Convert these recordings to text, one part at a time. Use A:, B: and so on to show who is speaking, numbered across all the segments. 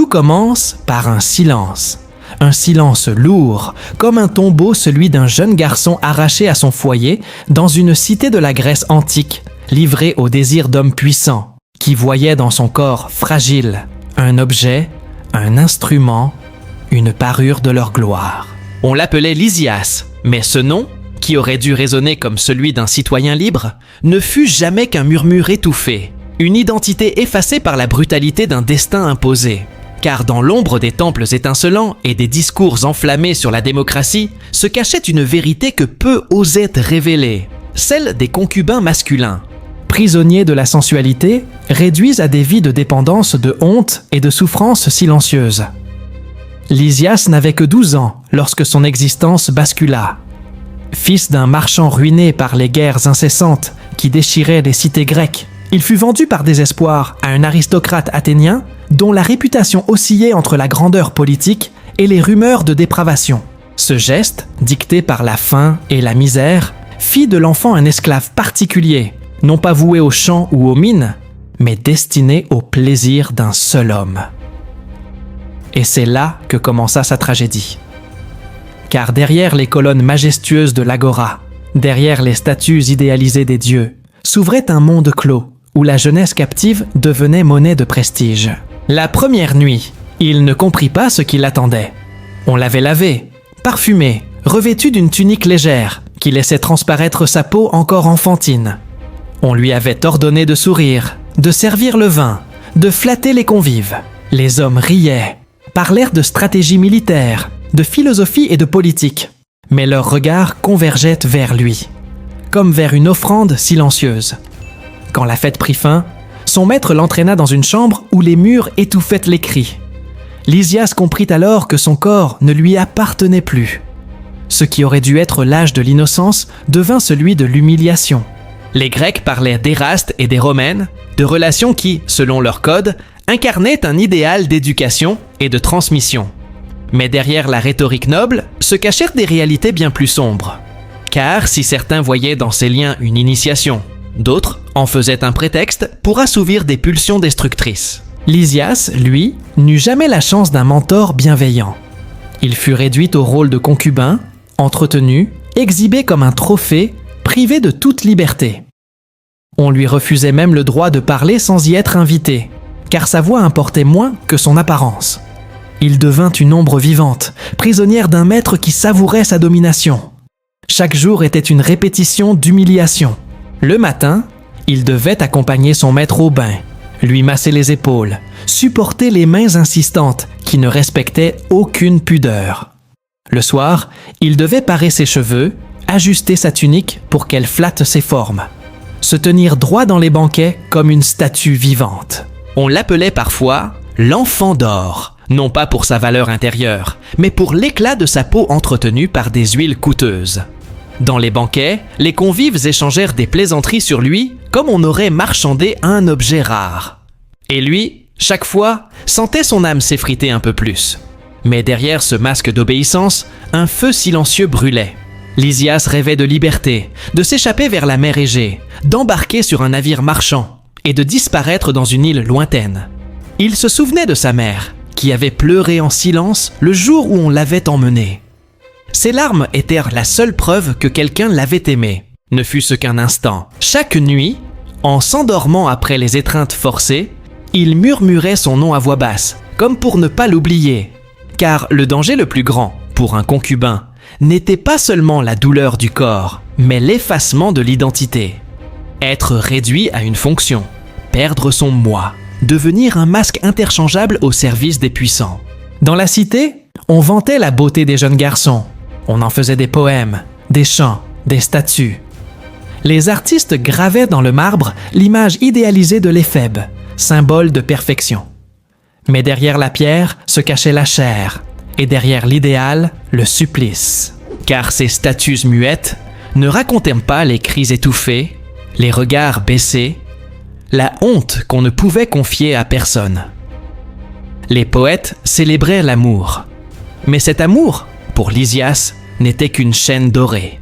A: commence par un silence lourd, comme un tombeau, celui d'un jeune garçon arraché à son foyer dans une cité de la Grèce antique, livré au désir d'hommes puissants, qui voyaient dans son corps fragile un objet, un instrument, une parure de leur gloire. On l'appelait Lysias, mais ce nom, qui aurait dû résonner comme celui d'un citoyen libre, ne fut jamais qu'un murmure étouffé, une identité effacée par la brutalité d'un destin imposé. Car dans l'ombre des temples étincelants et des discours enflammés sur la démocratie, se cachait une vérité que peu osaient révéler, celle des concubins masculins. Prisonniers de la sensualité, réduits à des vies de dépendance, de honte et de souffrance silencieuse. Lysias n'avait que 12 ans lorsque son existence bascula. Fils d'un marchand ruiné par les guerres incessantes qui déchiraient les cités grecques, il fut vendu par désespoir à un aristocrate athénien dont la réputation oscillait entre la grandeur politique et les rumeurs de dépravation. Ce geste, dicté par la faim et la misère, fit de l'enfant un esclave particulier, non pas voué aux champs ou aux mines, mais destiné au plaisir d'un seul homme. Et c'est là que commença sa tragédie. Car derrière les colonnes majestueuses de l'agora, derrière les statues idéalisées des dieux, s'ouvrait un monde clos, où la jeunesse captive devenait monnaie de prestige. La première nuit, il ne comprit pas ce qui l'attendait. On l'avait lavé, parfumé, revêtu d'une tunique légère, qui laissait transparaître sa peau encore enfantine. On lui avait ordonné de sourire, de servir le vin, de flatter les convives. Les hommes riaient, parlèrent de stratégie militaire, de philosophie et de politique, mais leurs regards convergeaient vers lui, comme vers une offrande silencieuse. Quand la fête prit fin, son maître l'entraîna dans une chambre où les murs étouffaient les cris. Lysias comprit alors que son corps ne lui appartenait plus. Ce qui aurait dû être l'âge de l'innocence devint celui de l'humiliation. Les Grecs parlaient d'Éraste et des Romaines, de relations qui, selon leur code, incarnaient un idéal d'éducation et de transmission. Mais derrière la rhétorique noble se cachèrent des réalités bien plus sombres. Car si certains voyaient dans ces liens une initiation, d'autres en faisaient un prétexte pour assouvir des pulsions destructrices. Lysias, lui, n'eut jamais la chance d'un mentor bienveillant. Il fut réduit au rôle de concubin, entretenu, exhibé comme un trophée, privé de toute liberté. On lui refusait même le droit de parler sans y être invité, car sa voix importait moins que son apparence. Il devint une ombre vivante, prisonnière d'un maître qui savourait sa domination. Chaque jour était une répétition d'humiliation. Le matin, il devait accompagner son maître au bain, lui masser les épaules, supporter les mains insistantes qui ne respectaient aucune pudeur. Le soir, il devait parer ses cheveux, ajuster sa tunique pour qu'elle flatte ses formes, se tenir droit dans les banquets comme une statue vivante. On l'appelait parfois « l'enfant d'or », non pas pour sa valeur intérieure, mais pour l'éclat de sa peau entretenue par des huiles coûteuses. Dans les banquets, les convives échangèrent des plaisanteries sur lui comme on aurait marchandé un objet rare. Et lui, chaque fois, sentait son âme s'effriter un peu plus. Mais derrière ce masque d'obéissance, un feu silencieux brûlait. Lysias rêvait de liberté, de s'échapper vers la mer Égée, d'embarquer sur un navire marchand et de disparaître dans une île lointaine. Il se souvenait de sa mère, qui avait pleuré en silence le jour où on l'avait emmené. Ses larmes étaient la seule preuve que quelqu'un l'avait aimé, ne fût-ce qu'un instant. Chaque nuit, en s'endormant après les étreintes forcées, il murmurait son nom à voix basse, comme pour ne pas l'oublier. Car le danger le plus grand, pour un concubin, n'était pas seulement la douleur du corps, mais l'effacement de l'identité. Être réduit à une fonction, perdre son moi, devenir un masque interchangeable au service des puissants. Dans la cité, on vantait la beauté des jeunes garçons. On en faisait des poèmes, des chants, des statues. Les artistes gravaient dans le marbre l'image idéalisée de l'éphèbe, symbole de perfection. Mais derrière la pierre se cachait la chair, et derrière l'idéal, le supplice. Car ces statues muettes ne racontaient pas les cris étouffés, les regards baissés, la honte qu'on ne pouvait confier à personne. Les poètes célébraient l'amour. Mais cet amour, pour Lysias, n'était qu'une chaîne dorée.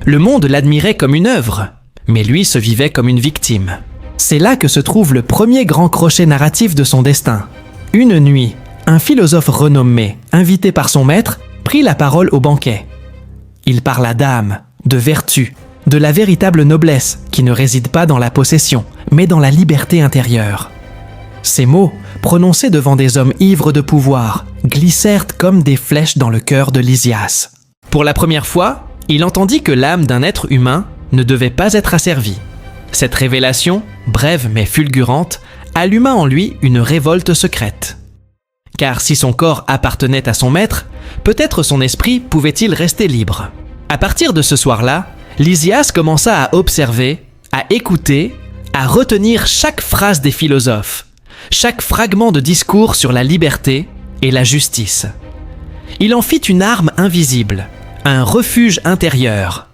A: Le monde l'admirait comme une œuvre, mais lui se vivait comme une victime. C'est là que se trouve le premier grand crochet narratif de son destin, Une nuit, un philosophe renommé, invité par son maître, prit la parole au banquet. Il parla d'âme, de vertu, de la véritable noblesse qui ne réside pas dans la possession, mais dans la liberté intérieure. Ces mots, prononcés devant des hommes ivres de pouvoir, glissèrent comme des flèches dans le cœur de Lysias. Pour la première fois, il entendit que l'âme d'un être humain ne devait pas être asservie. Cette révélation, brève mais fulgurante, alluma en lui une révolte secrète. Car si son corps appartenait à son maître, peut-être son esprit pouvait-il rester libre. À partir de ce soir-là, Lysias commença à observer, à écouter, à retenir chaque phrase des philosophes, chaque fragment de discours sur la liberté et la justice. Il en fit une arme invisible, un refuge intérieur.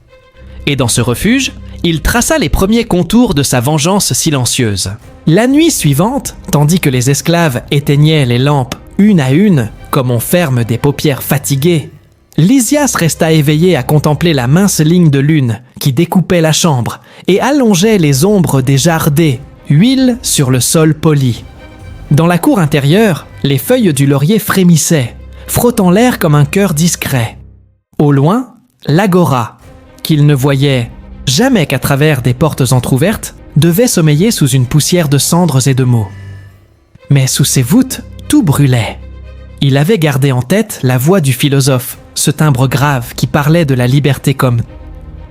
A: Et dans ce refuge, il traça les premiers contours de sa vengeance silencieuse. La nuit suivante, tandis que les esclaves éteignaient les lampes une à une, comme on ferme des paupières fatiguées, Lysias resta éveillé à contempler la mince ligne de lune qui découpait la chambre et allongeait les ombres des jardins, huile sur le sol poli. Dans la cour intérieure, les feuilles du laurier frémissaient, frottant l'air comme un cœur discret. Au loin, l'agora, qu'il ne voyait jamais qu'à travers des portes entr'ouvertes, devait sommeiller sous une poussière de cendres et de mots. Mais sous ces voûtes, tout brûlait. Il avait gardé en tête la voix du philosophe, ce timbre grave qui parlait de la liberté comme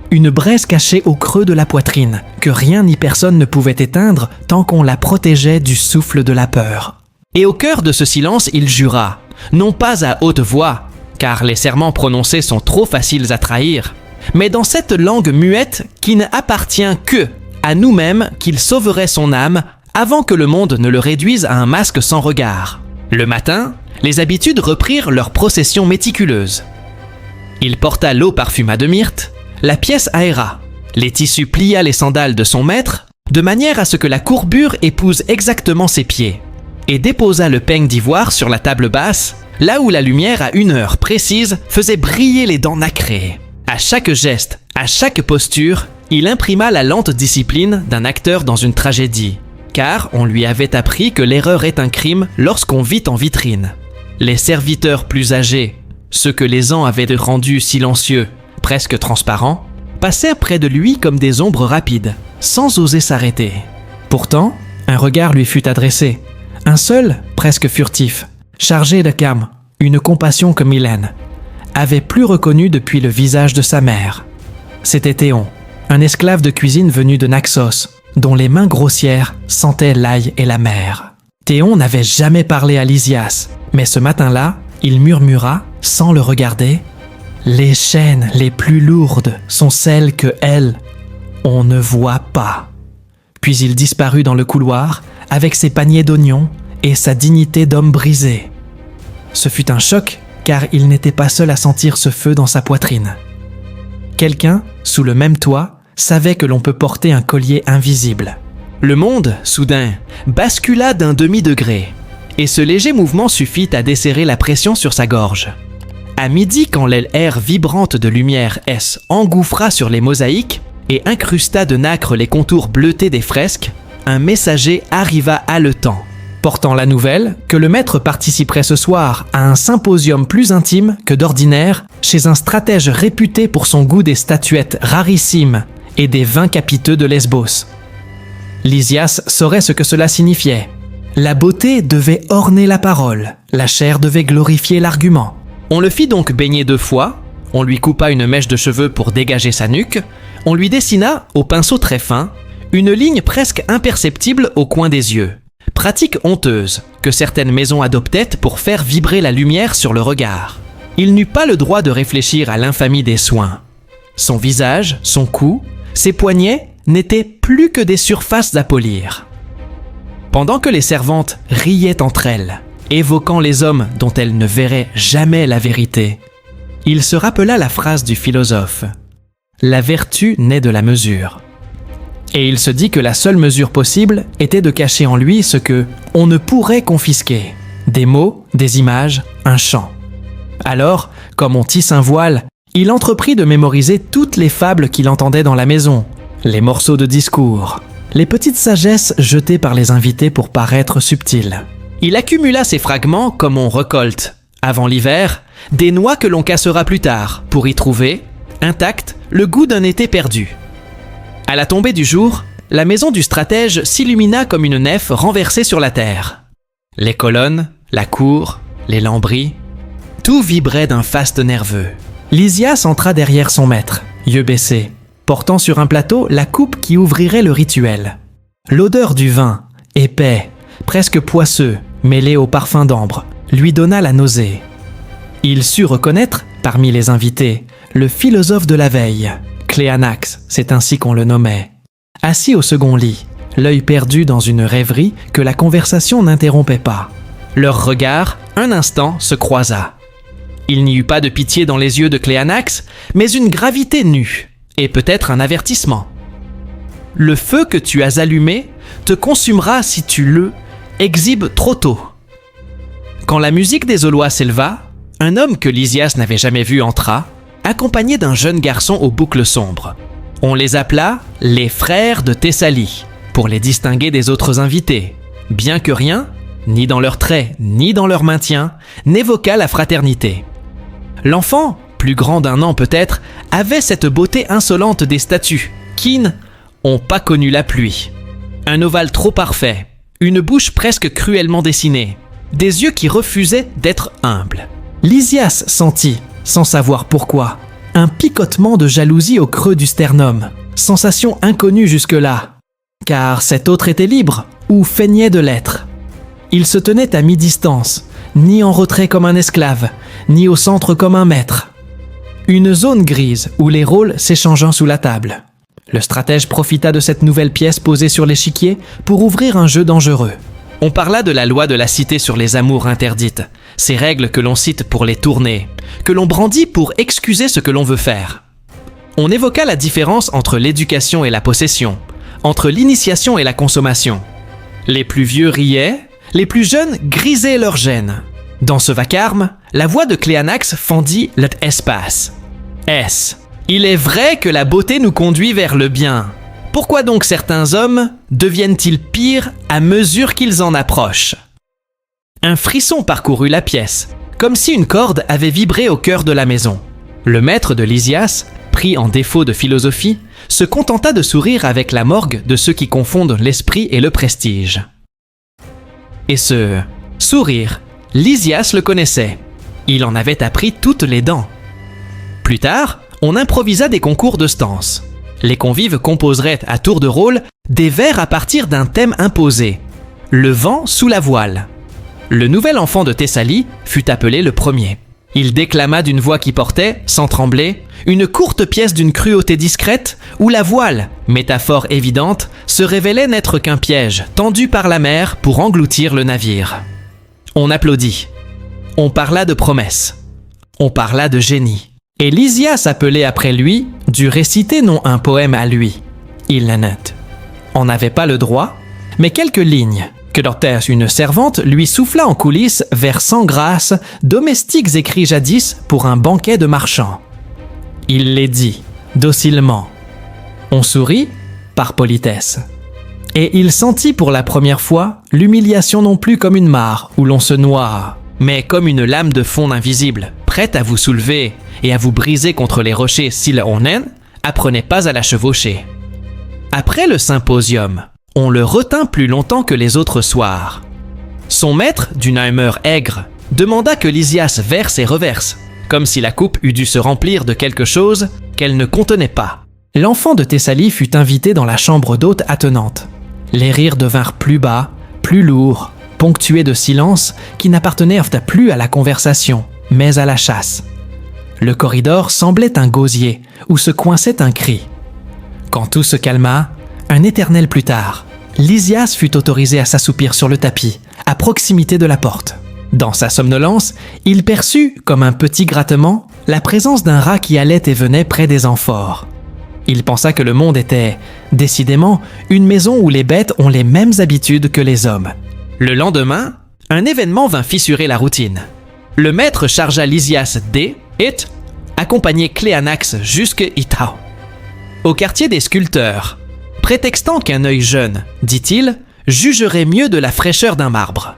A: une braise cachée au creux de la poitrine, que rien ni personne ne pouvait éteindre tant qu'on la protégeait du souffle de la peur. Et au cœur de ce silence, il jura, non pas à haute voix, car les serments prononcés sont trop faciles à trahir, mais dans cette langue muette qui n'appartient que à nous-mêmes qu'il sauverait son âme avant que le monde ne le réduise à un masque sans regard. Le matin, les habitudes reprirent leur procession méticuleuse. Il porta l'eau parfuma de myrte, la pièce aéra, les tissus plia les sandales de son maître, de manière à ce que la courbure épouse exactement ses pieds, et déposa le peigne d'ivoire sur la table basse, là où la lumière à une heure précise faisait briller les dents nacrées. À chaque geste, à chaque posture, il imprima la lente discipline d'un acteur dans une tragédie, car on lui avait appris que l'erreur est un crime lorsqu'on vit en vitrine. Les serviteurs plus âgés, ceux que les ans avaient rendus silencieux, presque transparents, passèrent près de lui comme des ombres rapides, sans oser s'arrêter. Pourtant, un regard lui fut adressé, un seul, presque furtif, chargé de calme, une compassion que Mylène avait plus reconnue depuis le visage de sa mère. C'était Théon, un esclave de cuisine venu de Naxos, dont les mains grossières sentaient l'ail et la mer. Théon n'avait jamais parlé à Lysias, mais ce matin-là, il murmura, sans le regarder, « Les chaînes les plus lourdes sont celles que, elles, on ne voit pas. » Puis il disparut dans le couloir, avec ses paniers d'oignons et sa dignité d'homme brisé. Ce fut un choc, car il n'était pas seul à sentir ce feu dans sa poitrine. Quelqu'un, sous le même toit, savait que l'on peut porter un collier invisible. Le monde, soudain, bascula d'un demi-degré, et ce léger mouvement suffit à desserrer la pression sur sa gorge. À midi, quand l'air vibrante de lumière engouffra sur les mosaïques et incrusta de nacre les contours bleutés des fresques, un messager arriva haletant, portant la nouvelle que le maître participerait ce soir à un symposium plus intime que d'ordinaire chez un stratège réputé pour son goût des statuettes rarissimes et des vins capiteux de Lesbos. Lysias saurait ce que cela signifiait. La beauté devait orner la parole, la chair devait glorifier l'argument. On le fit donc baigner 2 fois, on lui coupa une mèche de cheveux pour dégager sa nuque, on lui dessina, au pinceau très fin, une ligne presque imperceptible au coin des yeux. Pratique honteuse que certaines maisons adoptaient pour faire vibrer la lumière sur le regard. Il n'eut pas le droit de réfléchir à l'infamie des soins. Son visage, son cou, ses poignets n'étaient plus que des surfaces à polir. Pendant que les servantes riaient entre elles, évoquant les hommes dont elles ne verraient jamais la vérité, il se rappela la phrase du philosophe « La vertu naît de la mesure ». Et il se dit que la seule mesure possible était de cacher en lui ce que on ne pourrait confisquer, des mots, des images, un chant. Alors, comme on tisse un voile, il entreprit de mémoriser toutes les fables qu'il entendait dans la maison, les morceaux de discours, les petites sagesses jetées par les invités pour paraître subtiles. Il accumula ces fragments comme on récolte, avant l'hiver, des noix que l'on cassera plus tard pour y trouver, intact, le goût d'un été perdu. À la tombée du jour, la maison du stratège s'illumina comme une nef renversée sur la terre. Les colonnes, la cour, les lambris, tout vibrait d'un faste nerveux. Lysias entra derrière son maître, yeux baissés, portant sur un plateau la coupe qui ouvrirait le rituel. L'odeur du vin, épais, presque poisseux, mêlé au parfum d'ambre, lui donna la nausée. Il sut reconnaître, parmi les invités, le philosophe de la veille, Cléanax, c'est ainsi qu'on le nommait. Assis au second lit, l'œil perdu dans une rêverie que la conversation n'interrompait pas. Leur regard, un instant, se croisa. Il n'y eut pas de pitié dans les yeux de Cléanax, mais une gravité nue, et peut-être un avertissement. Le feu que tu as allumé te consumera si tu le exhibes trop tôt. Quand la musique des Aulois s'éleva, un homme que Lysias n'avait jamais vu entra, accompagné d'un jeune garçon aux boucles sombres. On les appela les frères de Thessalie, pour les distinguer des autres invités, bien que rien, ni dans leurs traits, ni dans leur maintien, n'évoqua la fraternité. L'enfant, plus grand d'1 an peut-être, avait cette beauté insolente des statues, qui n'ont pas connu la pluie. Un ovale trop parfait, une bouche presque cruellement dessinée, des yeux qui refusaient d'être humbles. Lysias sentit, sans savoir pourquoi, un picotement de jalousie au creux du sternum, sensation inconnue jusque-là, car cet autre était libre, ou feignait de l'être. Il se tenait à mi-distance, ni en retrait comme un esclave, ni au centre comme un maître. Une zone grise où les rôles s'échangeant sous la table. Le stratège profita de cette nouvelle pièce posée sur l'échiquier pour ouvrir un jeu dangereux. On parla de la loi de la cité sur les amours interdites, ces règles que l'on cite pour les tourner, que l'on brandit pour excuser ce que l'on veut faire. On évoqua la différence entre l'éducation et la possession, entre l'initiation et la consommation. Les plus vieux riaient, les plus jeunes grisaient leur gêne. Dans ce vacarme, la voix de Cléanax fendit l'espace. Est-ce ? Il est vrai que la beauté nous conduit vers le bien. Pourquoi donc certains hommes deviennent-ils pires à mesure qu'ils en approchent ? Un frisson parcourut la pièce, comme si une corde avait vibré au cœur de la maison. Le maître de Lysias, pris en défaut de philosophie, se contenta de sourire avec la morgue de ceux qui confondent l'esprit et le prestige. Et ce sourire, Lysias le connaissait. Il en avait appris toutes les dents. Plus tard, on improvisa des concours de stances. Les convives composeraient à tour de rôle des vers à partir d'un thème imposé. Le vent sous la voile. Le nouvel enfant de Thessalie fut appelé le premier. Il déclama d'une voix qui portait, sans trembler, une courte pièce d'une cruauté discrète où la voile, métaphore évidente, se révélait n'être qu'un piège tendu par la mer pour engloutir le navire. On applaudit. On parla de promesses. On parla de génie. Et Lysias appelait après lui dut réciter non un poème à lui. Il en avait pas le droit, mais quelques lignes que d'ortère une servante lui souffla en coulisses vers 100 grâces, domestiques écrits jadis pour un banquet de marchands. Il les dit, docilement. On sourit, par politesse. Et il sentit pour la première fois l'humiliation non plus comme une mare où l'on se noie, mais comme une lame de fond invisible, prête à vous soulever et à vous briser contre les rochers si l'on apprenait pas à la chevaucher. Après le symposium, on le retint plus longtemps que les autres soirs. Son maître, d'une humeur aigre, demanda que Lysias verse et reverse, comme si la coupe eût dû se remplir de quelque chose qu'elle ne contenait pas. L'enfant de Thessalie fut invité dans la chambre d'hôte attenante. Les rires devinrent plus bas, plus lourds, ponctués de silences qui n'appartenaient plus à la conversation, mais à la chasse. Le corridor semblait un gosier où se coinçait un cri. Quand tout se calma, un éternel plus tard, Lysias fut autorisé à s'assoupir sur le tapis, à proximité de la porte. Dans sa somnolence, il perçut, comme un petit grattement, la présence d'un rat qui allait et venait près des amphores. Il pensa que le monde était, décidément, une maison où les bêtes ont les mêmes habitudes que les hommes. Le lendemain, un événement vint fissurer la routine. Le maître chargea Lysias accompagner Cléanax jusque Itao, au quartier des sculpteurs, prétextant qu'un œil jeune, dit-il, jugerait mieux de la fraîcheur d'un marbre.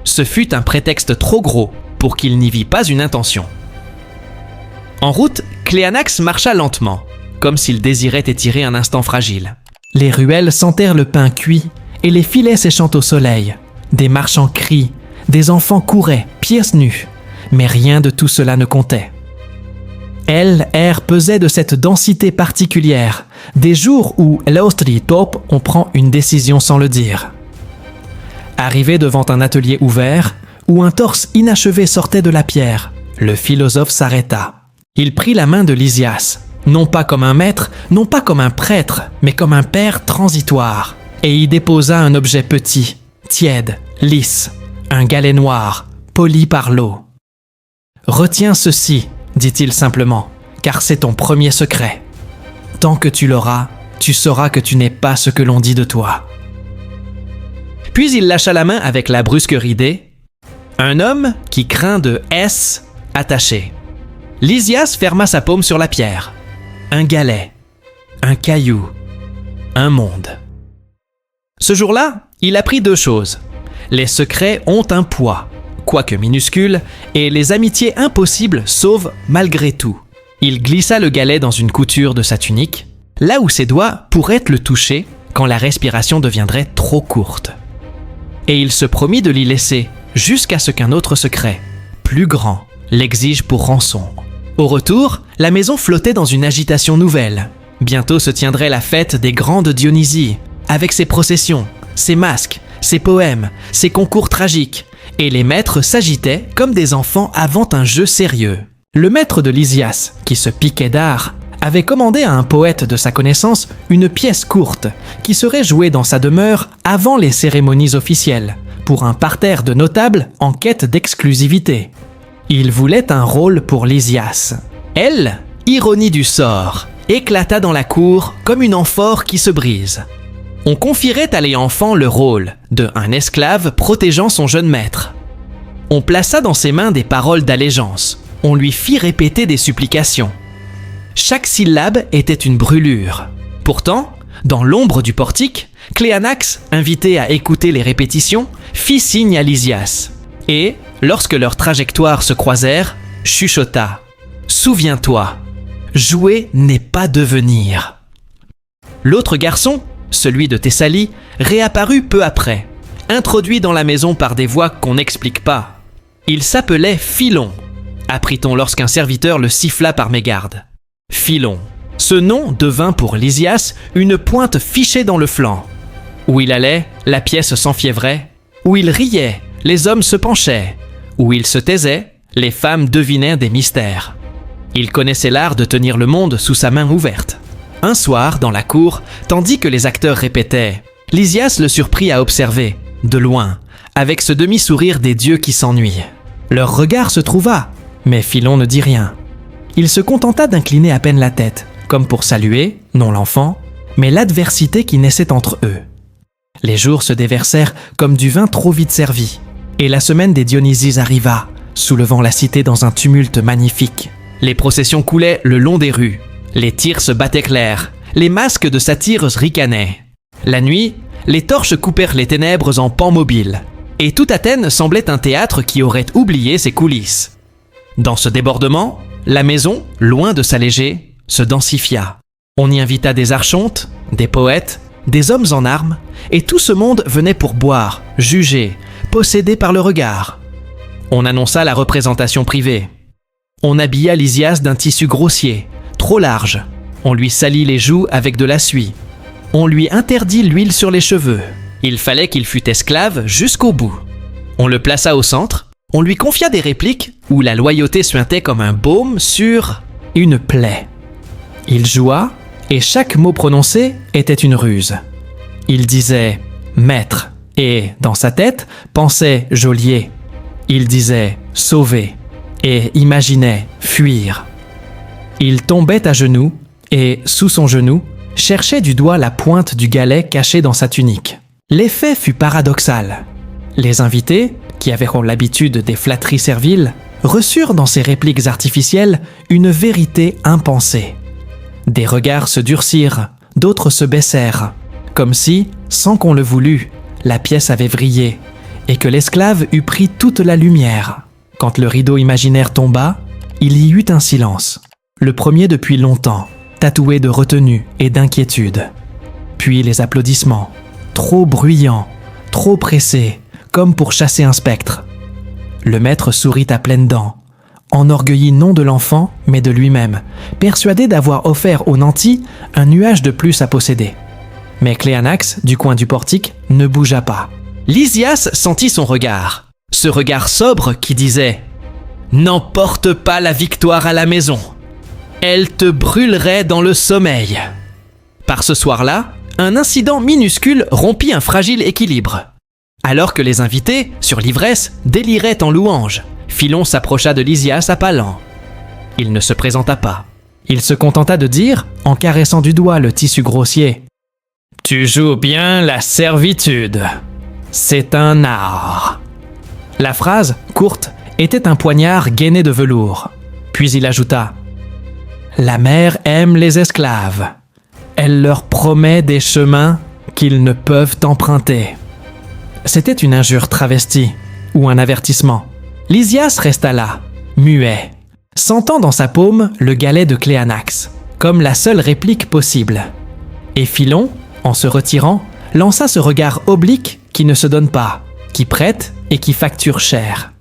A: Ce fut un prétexte trop gros pour qu'il n'y vît pas une intention. En route, Cléanax marcha lentement, comme s'il désirait étirer un instant fragile. Les ruelles sentèrent le pain cuit et les filets séchant au soleil. Des marchands crient, des enfants couraient, pieds nus, mais rien de tout cela ne comptait. L'air pesait de cette densité particulière, des jours où l'Austri Top on prend une décision sans le dire. Arrivé devant un atelier ouvert, où un torse inachevé sortait de la pierre, le philosophe s'arrêta. Il prit la main de Lysias, non pas comme un maître, non pas comme un prêtre, mais comme un père transitoire, et y déposa un objet petit, tiède, lisse, un galet noir, poli par l'eau. « Retiens ceci, dit-il simplement, car c'est ton premier secret. Tant que tu l'auras, tu sauras que tu n'es pas ce que l'on dit de toi. » Puis il lâcha la main avec la brusquerie des « Un homme qui craint de S attaché. » Lysias ferma sa paume sur la pierre. Un galet, un caillou, un monde. Ce jour-là, il apprit 2 choses. Les secrets ont un poids, quoique minuscule, et les amitiés impossibles sauvent malgré tout. Il glissa le galet dans une couture de sa tunique, là où ses doigts pourraient le toucher quand la respiration deviendrait trop courte. Et il se promit de l'y laisser jusqu'à ce qu'un autre secret, plus grand, l'exige pour rançon. Au retour, la maison flottait dans une agitation nouvelle. Bientôt se tiendrait la fête des grandes Dionysies, avec ses processions, ses masques, ses poèmes, ses concours tragiques, et les maîtres s'agitaient comme des enfants avant un jeu sérieux. Le maître de Lysias, qui se piquait d'art, avait commandé à un poète de sa connaissance une pièce courte, qui serait jouée dans sa demeure avant les cérémonies officielles, pour un parterre de notables en quête d'exclusivité. Il voulait un rôle pour Lysias. Elle, ironie du sort, éclata dans la cour comme une amphore qui se brise. On confierait à l'enfant le rôle de un esclave protégeant son jeune maître. On plaça dans ses mains des paroles d'allégeance. On lui fit répéter des supplications. Chaque syllabe était une brûlure. Pourtant, dans l'ombre du portique, Cléanax, invité à écouter les répétitions, fit signe à Lysias. Et, lorsque leurs trajectoires se croisèrent, chuchota « Souviens-toi, jouer n'est pas devenir ». L'autre garçon, celui de Thessalie, réapparut peu après, introduit dans la maison par des voix qu'on n'explique pas. Il s'appelait Philon, apprit-on lorsqu'un serviteur le siffla par mégarde. Philon. Ce nom devint pour Lysias une pointe fichée dans le flanc. Où il allait, la pièce s'enfiévrait. Où il riait, les hommes se penchaient. Où il se taisait, les femmes devinaient des mystères. Il connaissait l'art de tenir le monde sous sa main ouverte. Un soir, dans la cour, tandis que les acteurs répétaient, Lysias le surprit à observer, de loin, avec ce demi-sourire des dieux qui s'ennuient. Leur regard se trouva, mais Philon ne dit rien. Il se contenta d'incliner à peine la tête, comme pour saluer, non l'enfant, mais l'adversité qui naissait entre eux. Les jours se déversèrent comme du vin trop vite servi, et la semaine des Dionysies arriva, soulevant la cité dans un tumulte magnifique. Les processions coulaient le long des rues, les tirs se battaient clairs, les masques de satyres ricanaient. La nuit, les torches coupèrent les ténèbres en pans mobiles, et toute Athènes semblait un théâtre qui aurait oublié ses coulisses. Dans ce débordement, la maison, loin de s'alléger, se densifia. On y invita des archontes, des poètes, des hommes en armes, et tout ce monde venait pour boire, juger, possédé par le regard. On annonça la représentation privée. On habilla Lysias d'un tissu grossier, trop large. On lui salit les joues avec de la suie. On lui interdit l'huile sur les cheveux. Il fallait qu'il fût esclave jusqu'au bout. On le plaça au centre. On lui confia des répliques où la loyauté suintait comme un baume sur une plaie. Il joua, et chaque mot prononcé était une ruse. Il disait « maître » et, dans sa tête, pensait « geôlier ». Il disait « sauver » et imaginait « fuir ». Il tombait à genoux et, sous son genou, cherchait du doigt la pointe du galet caché dans sa tunique. L'effet fut paradoxal. Les invités, qui avaient l'habitude des flatteries serviles, reçurent dans ces répliques artificielles une vérité impensée. Des regards se durcirent, d'autres se baissèrent, comme si, sans qu'on le voulût, la pièce avait vrillé, et que l'esclave eut pris toute la lumière. Quand le rideau imaginaire tomba, il y eut un silence, le premier depuis longtemps, tatoué de retenue et d'inquiétude. Puis les applaudissements, trop bruyants, trop pressés, comme pour chasser un spectre. Le maître sourit à pleines dents, enorgueilli non de l'enfant, mais de lui-même, persuadé d'avoir offert aux nantis un nuage de plus à posséder. Mais Cléanax, du coin du portique, ne bougea pas. Lysias sentit son regard, ce regard sobre qui disait « N'emporte pas la victoire à la maison, elle te brûlerait dans le sommeil. » Par ce soir-là, un incident minuscule rompit un fragile équilibre. Alors que les invités, sur l'ivresse, déliraient en louanges, Philon s'approcha de Lysias à pas lents. Il ne se présenta pas. Il se contenta de dire, en caressant du doigt le tissu grossier, « Tu joues bien la servitude. C'est un art. » La phrase, courte, était un poignard gainé de velours. Puis il ajouta, « La mère aime les esclaves. Elle leur promet des chemins qu'ils ne peuvent emprunter. » C'était une injure travestie, ou un avertissement. Lysias resta là, muet, sentant dans sa paume le galet de Cléanax, comme la seule réplique possible. Et Philon, en se retirant, lança ce regard oblique qui ne se donne pas, qui prête et qui facture cher.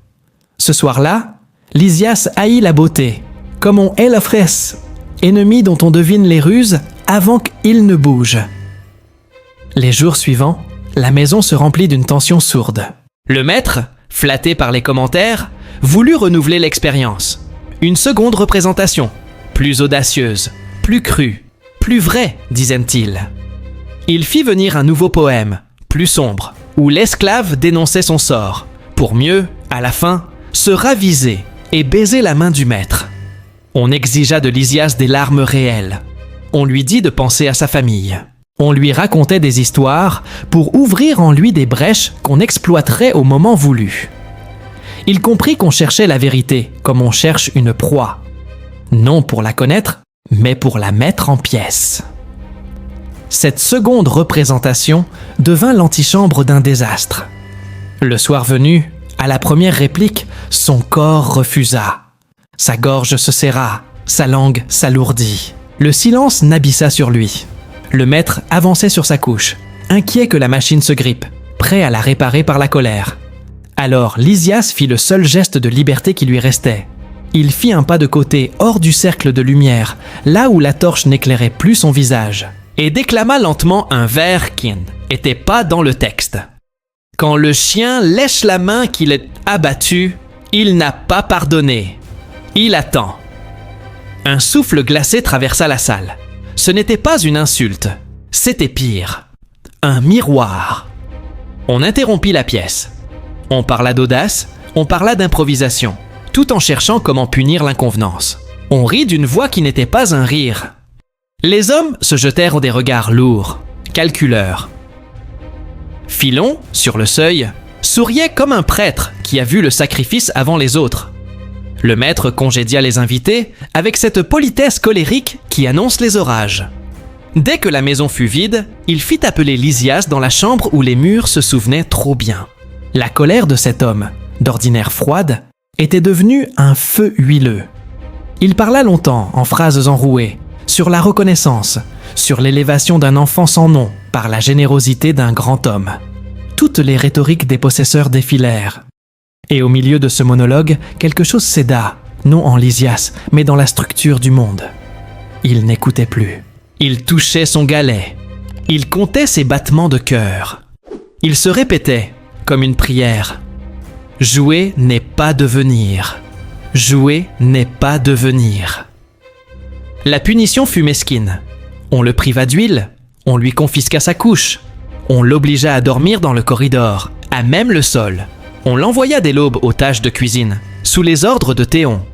A: Ce soir-là, Lysias haït la beauté, comme on hait la fraisse, ennemi dont on devine les ruses avant qu'il ne bouge. Les jours suivants, la maison se remplit d'une tension sourde. Le maître, flatté par les commentaires, voulut renouveler l'expérience. Une seconde représentation, plus audacieuse, plus crue, plus vraie, disait-il. Il fit venir un nouveau poème, plus sombre, où l'esclave dénonçait son sort, pour mieux, à la fin, se raviser et baiser la main du maître. On exigea de Lysias des larmes réelles. On lui dit de penser à sa famille. On lui racontait des histoires pour ouvrir en lui des brèches qu'on exploiterait au moment voulu. Il comprit qu'on cherchait la vérité comme on cherche une proie. Non pour la connaître, mais pour la mettre en pièces. Cette seconde représentation devint l'antichambre d'un désastre. Le soir venu, à la première réplique, son corps refusa. Sa gorge se serra, sa langue s'alourdit. Le silence n'abissa sur lui. Le maître avançait sur sa couche, inquiet que la machine se grippe, prêt à la réparer par la colère. Alors Lysias fit le seul geste de liberté qui lui restait. Il fit un pas de côté hors du cercle de lumière, là où la torche n'éclairait plus son visage, et déclama lentement un vers qui n'était pas dans le texte. « Quand le chien lèche la main qu'il a abattue, il n'a pas pardonné. Il attend. » Un souffle glacé traversa la salle. Ce n'était pas une insulte, c'était pire. Un miroir. On interrompit la pièce. On parla d'audace, on parla d'improvisation, tout en cherchant comment punir l'inconvenance. On rit d'une voix qui n'était pas un rire. Les hommes se jetèrent des regards lourds, calculeurs. Philon, sur le seuil, souriait comme un prêtre qui a vu le sacrifice avant les autres. Le maître congédia les invités avec cette politesse colérique qui annonce les orages. Dès que la maison fut vide, il fit appeler Lysias dans la chambre où les murs se souvenaient trop bien. La colère de cet homme, d'ordinaire froide, était devenue un feu huileux. Il parla longtemps, en phrases enrouées, sur la reconnaissance, sur l'élévation d'un enfant sans nom par la générosité d'un grand homme. Toutes les rhétoriques des possesseurs défilèrent. Et au milieu de ce monologue, quelque chose céda, non en Lysias, mais dans la structure du monde. Il n'écoutait plus. Il touchait son galet. Il comptait ses battements de cœur. Il se répétait, comme une prière. « Jouer n'est pas devenir. Jouer n'est pas devenir. » La punition fut mesquine. On le priva d'huile, on lui confisqua sa couche, on l'obligea à dormir dans le corridor, à même le sol. On l'envoya dès l'aube aux tâches de cuisine, sous les ordres de Théon.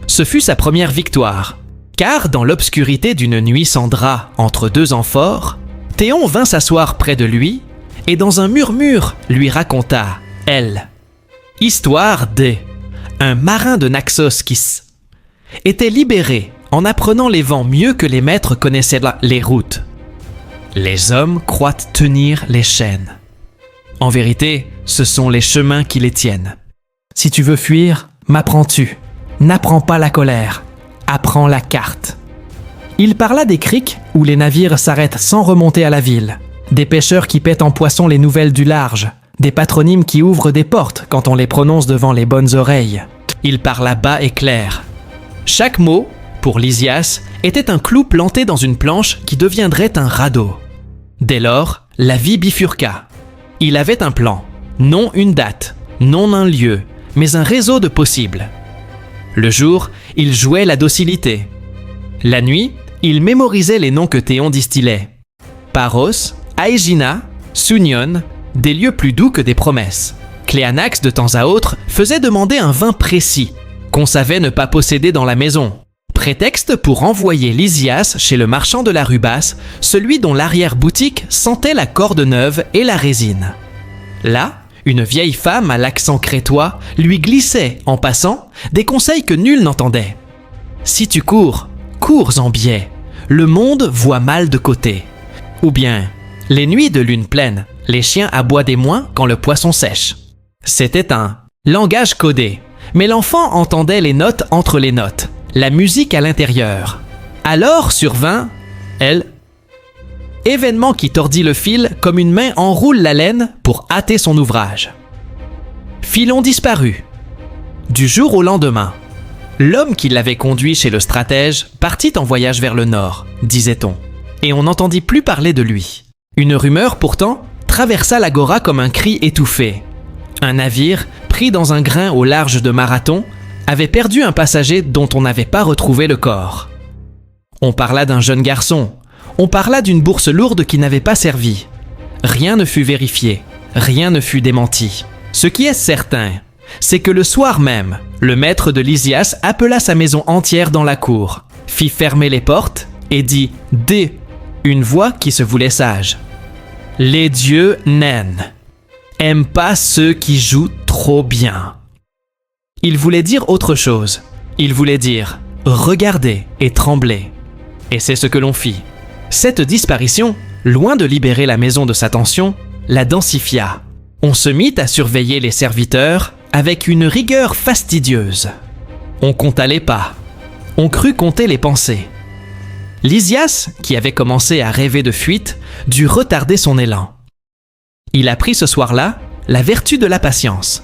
A: Ce fut sa première victoire, car dans l'obscurité d'une nuit sans drap entre deux amphores, Théon vint s'asseoir près de lui et dans un murmure lui raconta, elle, histoire un marin de Naxos qui était libéré en apprenant les vents mieux que les maîtres connaissaient les routes. Les hommes croient tenir les chaînes. En vérité, ce sont les chemins qui les tiennent. Si tu veux fuir, m'apprends-tu? N'apprends pas la colère, apprends la carte. Il parla des criques où les navires s'arrêtent sans remonter à la ville, des pêcheurs qui pètent en poisson les nouvelles du large, des patronymes qui ouvrent des portes quand on les prononce devant les bonnes oreilles. Il parla bas et clair. Chaque mot, pour Lysias, était un clou planté dans une planche qui deviendrait un radeau. Dès lors, la vie bifurqua. Il avait un plan, non une date, non un lieu, mais un réseau de possibles. Le jour, il jouait la docilité. La nuit, il mémorisait les noms que Théon distillait. Paros, Aegina, Sunion, des lieux plus doux que des promesses. Cléanax, de temps à autre, faisait demander un vin précis, qu'on savait ne pas posséder dans la maison. Prétexte pour envoyer Lysias chez le marchand de la rue Basse, celui dont l'arrière-boutique sentait la corde neuve et la résine. Là, une vieille femme à l'accent crétois lui glissait, en passant, des conseils que nul n'entendait. « Si tu cours, cours en biais. Le monde voit mal de côté. » Ou bien « Les nuits de lune pleine, les chiens aboient des moins quand le poisson sèche. » C'était un langage codé, mais l'enfant entendait les notes entre les notes, la musique à l'intérieur. Alors survint, événement qui tordit le fil comme une main enroule la laine pour hâter son ouvrage. Philon disparut. Du jour au lendemain, l'homme qui l'avait conduit chez le stratège partit en voyage vers le nord, disait-on, et on n'entendit plus parler de lui. Une rumeur, pourtant, traversa l'agora comme un cri étouffé. Un navire, pris dans un grain au large de Marathon, avait perdu un passager dont on n'avait pas retrouvé le corps. On parla d'un jeune garçon, on parla d'une bourse lourde qui n'avait pas servi. Rien ne fut vérifié, rien ne fut démenti. Ce qui est certain, c'est que le soir même, le maître de Lysias appela sa maison entière dans la cour, fit fermer les portes et dit « Dé », une voix qui se voulait sage. « Les dieux n'aiment pas ceux qui jouent trop bien. » Il voulait dire autre chose. Il voulait dire « Regardez et tremblez ». Et c'est ce que l'on fit. Cette disparition, loin de libérer la maison de sa tension, la densifia. On se mit à surveiller les serviteurs avec une rigueur fastidieuse. On compta les pas. On crut compter les pensées. Lysias, qui avait commencé à rêver de fuite, dut retarder son élan. Il apprit ce soir-là la vertu de la patience.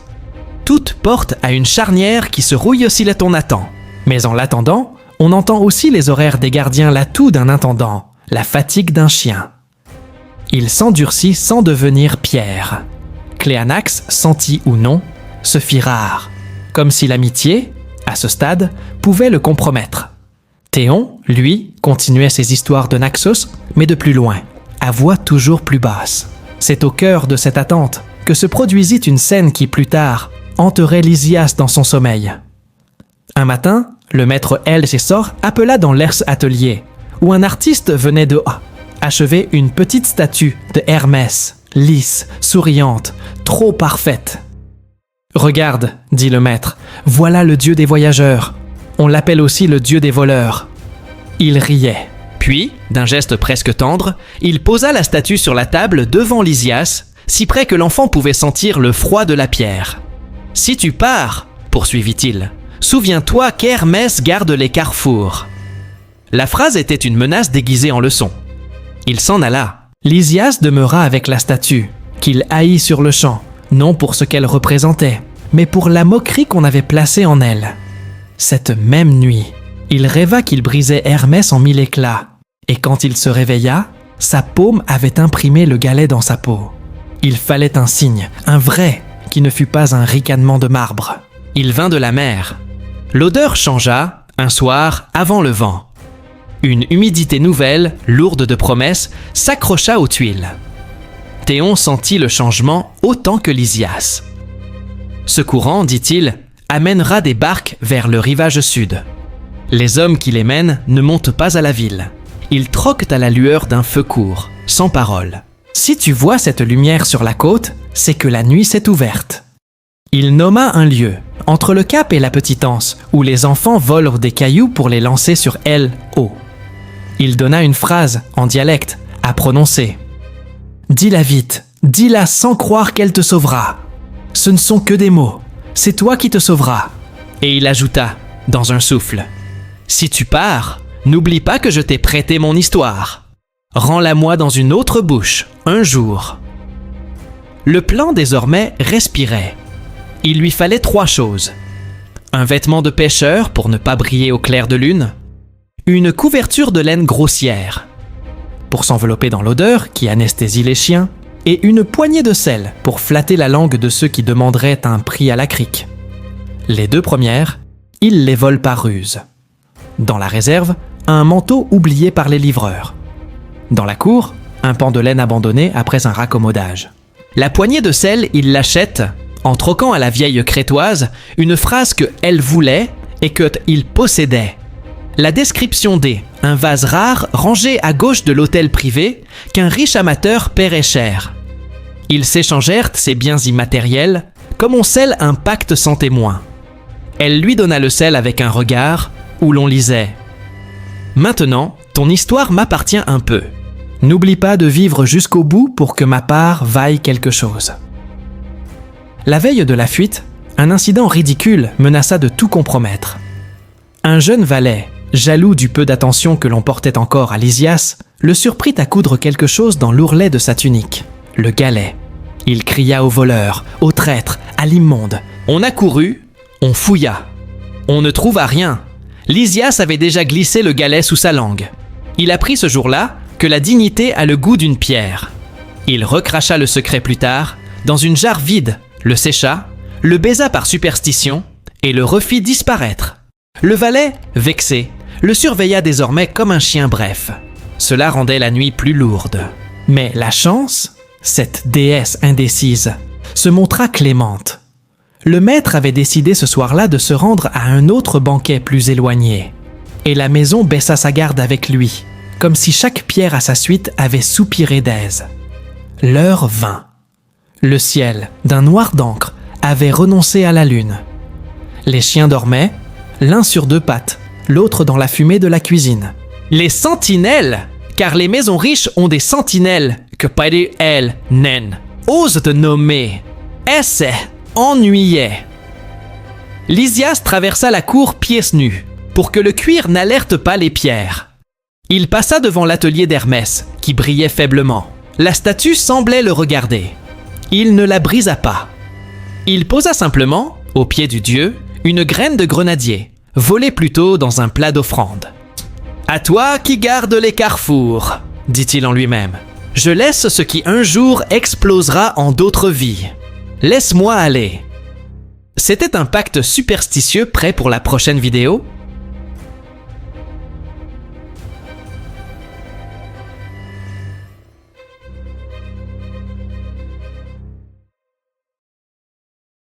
A: Toute porte a une charnière qui se rouille si le ton attend. Mais en l'attendant, on entend aussi les horaires des gardiens l'atout d'un intendant, la fatigue d'un chien. Il s'endurcit sans devenir pierre. Cléanax, senti ou non, se fit rare, comme si l'amitié, à ce stade, pouvait le compromettre. Théon, lui, continuait ses histoires de Naxos, mais de plus loin, à voix toujours plus basse. C'est au cœur de cette attente que se produisit une scène qui, plus tard, hanterait Lysias dans son sommeil. Un matin, le maître Elsessor appela dans l'Ers atelier, où un artiste venait de achever une petite statue de Hermès, lisse, souriante, trop parfaite. « Regarde, dit le maître, voilà le dieu des voyageurs. On l'appelle aussi le dieu des voleurs. » Il riait. Puis, d'un geste presque tendre, il posa la statue sur la table devant Lysias, si près que l'enfant pouvait sentir le froid de la pierre. « Si tu pars, poursuivit-il, souviens-toi qu'Hermès garde les carrefours. » La phrase était une menace déguisée en leçon. Il s'en alla. Lysias demeura avec la statue, qu'il haït sur le champ, non pour ce qu'elle représentait, mais pour la moquerie qu'on avait placée en elle. Cette même nuit, il rêva qu'il brisait Hermès en 1000 éclats, et quand il se réveilla, sa paume avait imprimé le galet dans sa peau. Il fallait un signe, un vrai, qui ne fût pas un ricanement de marbre. Il vint de la mer. L'odeur changea, un soir, avant le vent. Une humidité nouvelle, lourde de promesses, s'accrocha aux tuiles. Théon sentit le changement autant que Lysias. Ce courant, dit-il, amènera des barques vers le rivage sud. Les hommes qui les mènent ne montent pas à la ville. Ils troquent à la lueur d'un feu court, sans parole. Si tu vois cette lumière sur la côte, c'est que la nuit s'est ouverte. Il nomma un lieu, entre le cap et la petite anse, où les enfants volent des cailloux pour les lancer sur elle haut. Il donna une phrase, en dialecte, à prononcer. « Dis-la vite, Dis-la sans croire qu'elle te sauvera. Ce ne sont que des mots. C'est toi qui te sauveras. » Et il ajouta, dans un souffle, « Si tu pars, n'oublie pas que je t'ai prêté mon histoire. Rends-la-moi dans une autre bouche, un jour. » Le plan désormais respirait. Il lui fallait 3 choses. Un vêtement de pêcheur pour ne pas briller au clair de lune, une couverture de laine grossière pour s'envelopper dans l'odeur qui anesthésie les chiens, et une poignée de sel pour flatter la langue de ceux qui demanderaient un prix à la crique. Les 2 premières, il les vole par ruse. Dans la réserve, un manteau oublié par les livreurs. Dans la cour, un pan de laine abandonné après un raccommodage. La poignée de sel, il l'achète en troquant à la vieille crétoise une phrase que elle voulait et que il possédait. La description un vase rare rangé à gauche de l'hôtel privé qu'un riche amateur paierait cher. Ils s'échangèrent ces biens immatériels comme on scelle un pacte sans témoin. Elle lui donna le sel avec un regard où l'on lisait « Maintenant, ton histoire m'appartient un peu. N'oublie pas de vivre jusqu'au bout pour que ma part vaille quelque chose. » La veille de la fuite, un incident ridicule menaça de tout compromettre. Un jeune valet, jaloux du peu d'attention que l'on portait encore à Lysias, le surprit à coudre quelque chose dans l'ourlet de sa tunique, le galet. Il cria au voleur, au traître, à l'immonde. On accourut, on fouilla. On ne trouva rien. Lysias avait déjà glissé le galet sous sa langue. Il apprit ce jour-là que la dignité a le goût d'une pierre. Il recracha le secret plus tard, dans une jarre vide, le sécha, le baisa par superstition et le refit disparaître. Le valet, vexé, le surveilla désormais comme un chien bref. Cela rendait la nuit plus lourde. Mais la chance, cette déesse indécise, se montra clémente. Le maître avait décidé ce soir-là de se rendre à un autre banquet plus éloigné. Et la maison baissa sa garde avec lui, comme si chaque pierre à sa suite avait soupiré d'aise. L'heure vint. Le ciel, d'un noir d'encre, avait renoncé à la lune. Les chiens dormaient, l'un sur 2 pattes, l'autre dans la fumée de la cuisine. Les sentinelles, car les maisons riches ont des sentinelles que Paddy L. Nen ose de nommer. Esse ennuyait. Lysias traversa la cour pieds nus, pour que le cuir n'alerte pas les pierres. Il passa devant l'atelier d'Hermès, qui brillait faiblement. La statue semblait le regarder. Il ne la brisa pas. Il posa simplement, au pied du dieu, une graine de grenadier, volée plutôt dans un plat d'offrande. « À toi qui gardes les carrefours, dit-il en lui-même. Je laisse ce qui un jour explosera en d'autres vies. Laisse-moi aller. » C'était un pacte superstitieux prêt pour la prochaine vidéo.